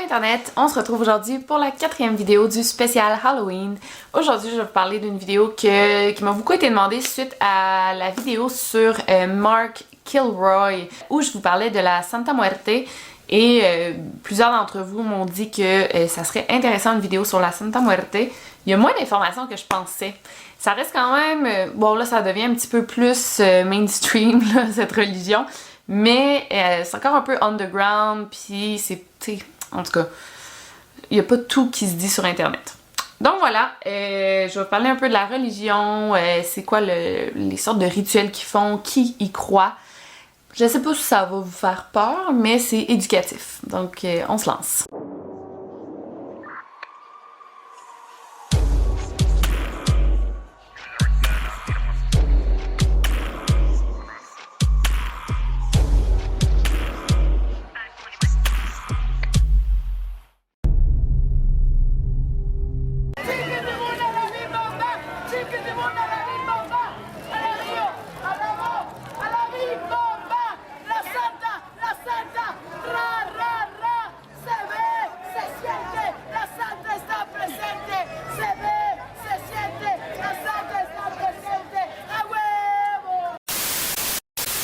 Internet, on se retrouve aujourd'hui pour la 4e vidéo du spécial Halloween. Aujourd'hui, je vais vous parler d'une vidéo qui m'a beaucoup été demandée suite à la vidéo sur Mark Kilroy, où je vous parlais de la Santa Muerte. Et plusieurs d'entre vous m'ont dit que ça serait intéressant une vidéo sur la Santa Muerte. Il y a moins d'informations que je pensais. Ça reste quand même... bon là, ça devient un petit peu plus mainstream, là, cette religion. Mais c'est encore un peu underground, puis c'est... En tout cas, il n'y a pas tout qui se dit sur Internet. Donc voilà, je vais vous parler un peu de la religion, c'est quoi les sortes de rituels qu'ils font, qui y croit. Je sais pas si ça va vous faire peur, mais c'est éducatif. Donc on se lance.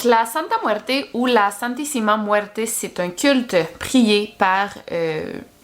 La Santa Muerte ou la Santissima Muerte, c'est un culte prié par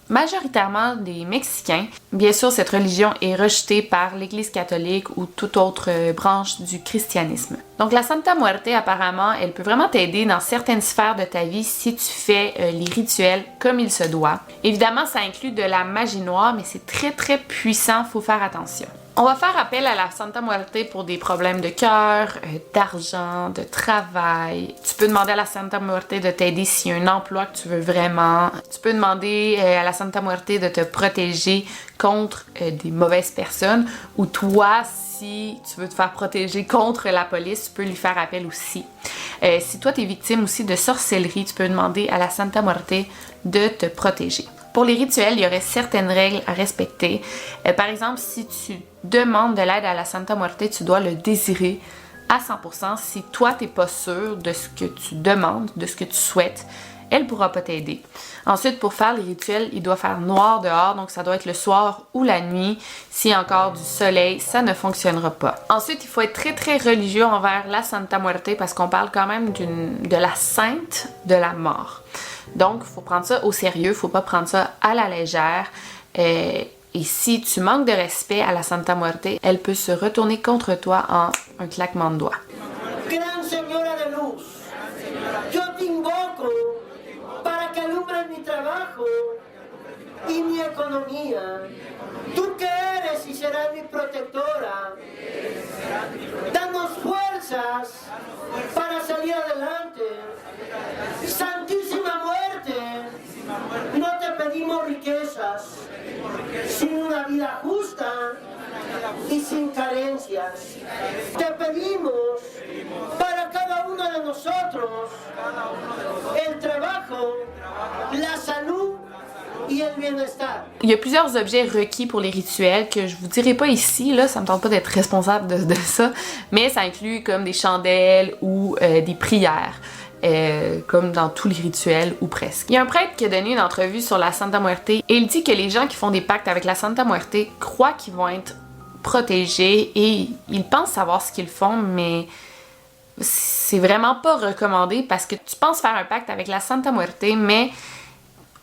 majoritairement des Mexicains. Bien sûr, cette religion est rejetée par l'Église catholique ou toute autre branche du christianisme. Donc la Santa Muerte, apparemment, elle peut vraiment t'aider dans certaines sphères de ta vie si tu fais les rituels comme il se doit. Évidemment, ça inclut de la magie noire, mais c'est très puissant, faut faire attention. On va faire appel à la Santa Muerte pour des problèmes de cœur, d'argent, de travail. Tu peux demander à la Santa Muerte de t'aider s'il y a un emploi que tu veux vraiment. Tu peux demander à la Santa Muerte de te protéger contre des mauvaises personnes. Ou toi, si tu veux te faire protéger contre la police, tu peux lui faire appel aussi. Si toi, tu es victime aussi de sorcellerie, tu peux demander à la Santa Muerte de te protéger. Pour les rituels, il y aurait certaines règles à respecter. Par exemple, si tu demandes de l'aide à la Santa Muerte, tu dois le désirer à 100%. Si toi, t'es pas sûr de ce que tu demandes, de ce que tu souhaites, elle pourra pas t'aider. Ensuite, pour faire les rituels, il doit faire noir dehors, donc ça doit être le soir ou la nuit. S'il y a encore du soleil, ça ne fonctionnera pas. Ensuite, il faut être très religieux envers la Santa Muerte parce qu'on parle quand même de la sainte de la mort. Donc, il faut prendre ça au sérieux, il ne faut pas prendre ça à la légère. Et si tu manques de respect à la Santa Muerte, elle peut se retourner contre toi en un claquement de doigts. Gran Señora de Luz, yo te invoco para que alumbres mi trabajo y mi economía. Tú que eres y serás mi protectora, danos fuerzas para salir adelante. Santísima Muerte, no te pedimos riquezas, sino una vida justa y sin carencias. Te pedimos para cada uno de nosotros el trabajo, la salud et le bien-estar. Il y a plusieurs objets requis pour les rituels que je vous dirai pas ici, là, ça me tente pas d'être responsable de ça, mais ça inclut comme des chandelles ou des prières. Comme dans tous les rituels ou presque. Il y a un prêtre qui a donné une entrevue sur la Santa Muerte et il dit que les gens qui font des pactes avec la Santa Muerte croient qu'ils vont être protégés et ils pensent savoir ce qu'ils font, mais c'est vraiment pas recommandé parce que tu penses faire un pacte avec la Santa Muerte, mais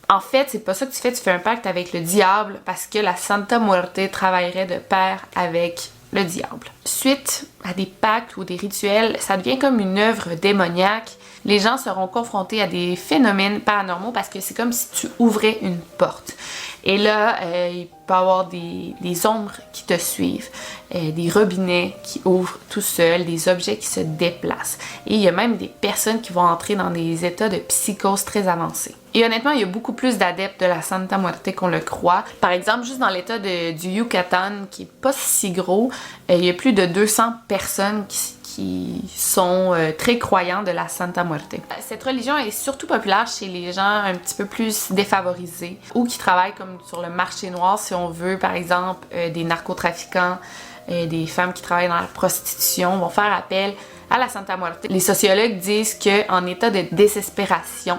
en fait, c'est pas ça que tu fais un pacte avec le diable parce que la Santa Muerte travaillerait de pair avec le diable. Suite à des pactes ou des rituels, ça devient comme une œuvre démoniaque. Les gens seront confrontés à des phénomènes paranormaux parce que c'est comme si tu ouvrais une porte. Et là, il peut y avoir des ombres qui te suivent, des robinets qui ouvrent tout seuls, des objets qui se déplacent. Et il y a même des personnes qui vont entrer dans des états de psychose très avancés. Et honnêtement, il y a beaucoup plus d'adeptes de la Santa Muerte qu'on le croit. Par exemple, juste dans l'état du Yucatan, qui est pas si gros, il y a plus de 200 personnes qui sont très croyants de la Santa Muerte. Cette religion est surtout populaire chez les gens un petit peu plus défavorisés ou qui travaillent comme sur le marché noir, si on veut, par exemple, des narcotrafiquants, des femmes qui travaillent dans la prostitution vont faire appel à la Santa Muerte. Les sociologues disent qu'en état de désespération,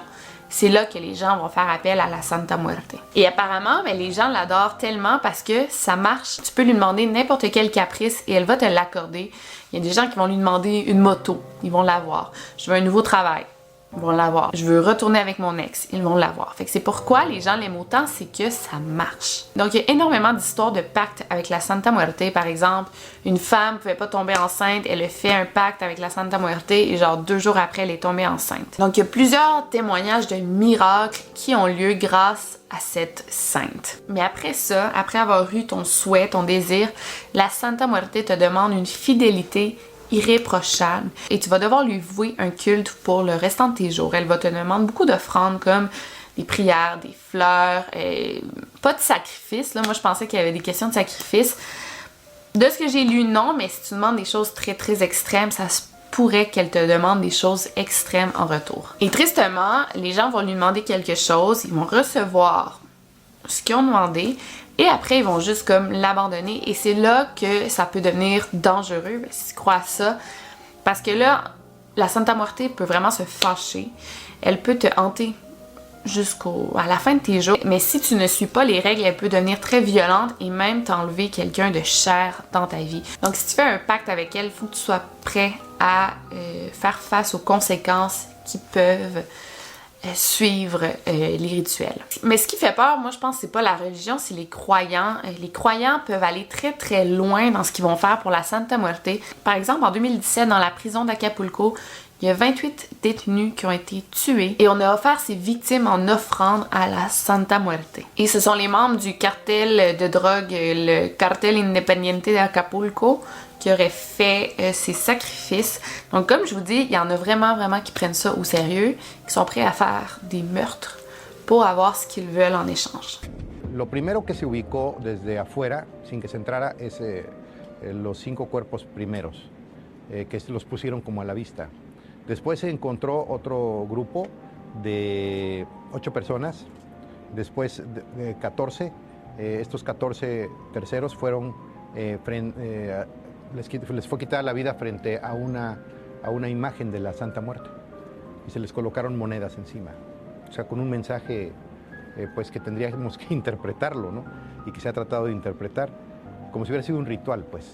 c'est là que les gens vont faire appel à la Santa Muerte. Et apparemment, les gens l'adorent tellement parce que ça marche. Tu peux lui demander n'importe quel caprice et elle va te l'accorder. Il y a des gens qui vont lui demander une moto, ils vont l'avoir. Je veux un nouveau travail, ils vont l'avoir. Je veux retourner avec mon ex, ils vont l'avoir. Fait que c'est pourquoi les gens l'aiment autant, c'est que ça marche. Donc il y a énormément d'histoires de pactes avec la Santa Muerte. Par exemple, une femme pouvait pas tomber enceinte, elle a fait un pacte avec la Santa Muerte et genre 2 jours après, elle est tombée enceinte. Donc il y a plusieurs témoignages de miracles qui ont lieu grâce à cette sainte. Mais après ça, après avoir eu ton souhait, ton désir, la Santa Muerte te demande une fidélité irréprochable et tu vas devoir lui vouer un culte pour le restant de tes jours. Elle va te demander beaucoup d'offrandes comme des prières, des fleurs, pas de sacrifice. Là, moi, je pensais qu'il y avait des questions de sacrifice. De ce que j'ai lu, non, mais si tu demandes des choses très, très extrêmes, ça se pourrait qu'elle te demande des choses extrêmes en retour. Et tristement, les gens vont lui demander quelque chose, ils vont recevoir ce qu'ils ont demandé, et après, ils vont juste comme l'abandonner. Et c'est là que ça peut devenir dangereux, si tu crois à ça. Parce que là, la Santa Muerte peut vraiment se fâcher. Elle peut te hanter à la fin de tes jours. Mais si tu ne suis pas les règles, elle peut devenir très violente et même t'enlever quelqu'un de cher dans ta vie. Donc si tu fais un pacte avec elle, il faut que tu sois prêt à faire face aux conséquences qui peuvent suivre les rituels. Mais ce qui fait peur, moi je pense que c'est pas la religion, c'est les croyants. Les croyants peuvent aller très très loin dans ce qu'ils vont faire pour la Santa Muerte. Par exemple, en 2017, dans la prison d'Acapulco, il y a 28 détenus qui ont été tués et on a offert ces victimes en offrande à la Santa Muerte. Et ce sont les membres du cartel de drogue, le Cartel Independiente d'Acapulco, qui auraient fait ces sacrifices. Donc comme je vous dis, il y en a vraiment qui prennent ça au sérieux, qui sont prêts à faire des meurtres pour avoir ce qu'ils veulent en échange. Lo primero que se ubicó desde afuera, sin que se entrara, es los 5 cuerpos primeros, que los pusieron como a la vista. Después se encontró otro grupo de 8 personas, después de 14. Estos 14 terceros fueron, les fue quitada la vida frente a una imagen de la Santa Muerte y se les colocaron monedas encima. O sea, con un mensaje pues que tendríamos que interpretarlo, ¿no? Y que se ha tratado de interpretar como si hubiera sido un ritual, pues.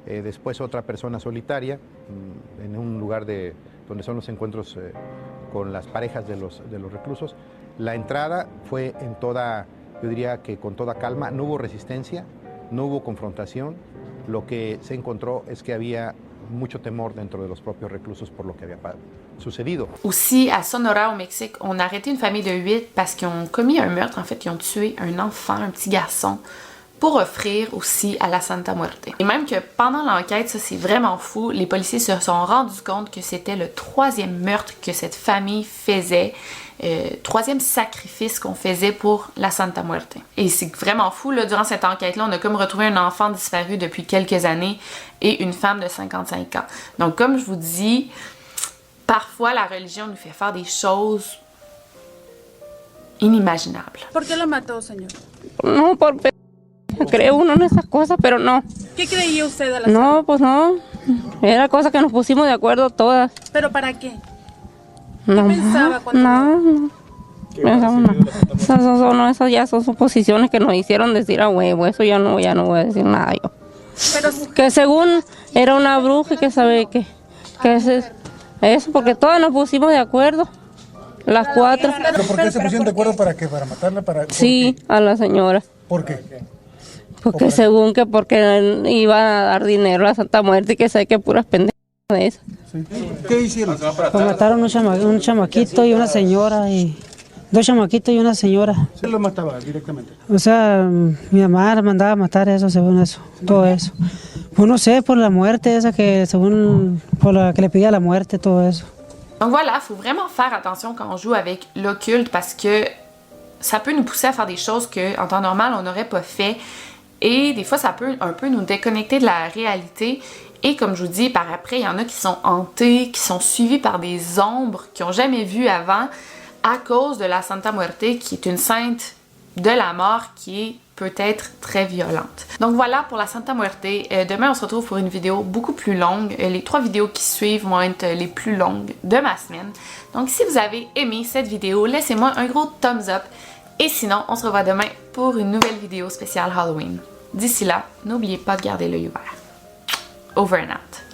Después otra persona solitaria en un lugar donde son los encuentros con las parejas de los reclusos. La entrada fue en toda, yo diría que con toda calma, no hubo resistencia, no hubo confrontación. Lo que se encontró es que había mucho temor dentro de los propios reclusos por lo que había sucedido. Aussi, à Sonora, au Mexique, on a arrêté une famille de 8 parce qu'ils ont commis un meurtre. En fait, ils ont tué un enfant, un petit garçon, pour offrir aussi à la Santa Muerte. Et même que pendant l'enquête, ça c'est vraiment fou, les policiers se sont rendus compte que c'était le 3e meurtre que cette famille faisait, 3e sacrifice qu'on faisait pour la Santa Muerte. Et c'est vraiment fou, là, durant cette enquête-là, on a comme retrouvé un enfant disparu depuis quelques années et une femme de 55 ans. Donc comme je vous dis, parfois la religion nous fait faire des choses inimaginables. ¿Por qué lo mató, señor? No, cree uno en esas cosas, pero no. ¿Qué creía usted a la No, pues no. Era cosa que nos pusimos de acuerdo todas. ¿Pero para qué? ¿Qué pensaba cuando No. Pensaba no. Esas ya son suposiciones que nos hicieron decir a huevo. Eso ya no voy a decir nada yo. Pero Que según era una bruja y que sabe que eso, porque todas nos pusimos de acuerdo. Las 4. ¿Pero por qué se pusieron de acuerdo para qué? ¿Para matarla? Sí, a la señora. ¿Por qué? Porque según que porque iba a dar dinero a la Santa Muerte y que sé que puras pendejas de esas. Sí. ¿Qué hicieron? Pues mataron un chamaquito y una señora, y 2 chamaquitos y una señora. ¿Quién lo mataba directamente? O sea, mi mamá mandaba a matar eso, según eso, todo eso. Pues no sé, por la muerte esa que según, por la que le pedía la muerte, todo eso. Donc voilà, il faut vraiment faire attention quand on joue avec l'occulte parce que ça peut nous pousser à faire des choses qu'en temps normal, on n'aurait pas fait. Et des fois, ça peut un peu nous déconnecter de la réalité. Et comme je vous dis, par après, il y en a qui sont hantés, qui sont suivis par des ombres qu'ils n'ont jamais vues avant à cause de la Santa Muerte, qui est une sainte de la mort qui est peut être très violente. Donc voilà pour la Santa Muerte. Demain, on se retrouve pour une vidéo beaucoup plus longue. Les 3 vidéos qui suivent vont être les plus longues de ma semaine. Donc si vous avez aimé cette vidéo, laissez-moi un gros thumbs up. Et sinon, on se revoit demain pour une nouvelle vidéo spéciale Halloween. D'ici là, n'oubliez pas de garder l'œil ouvert. Over and out.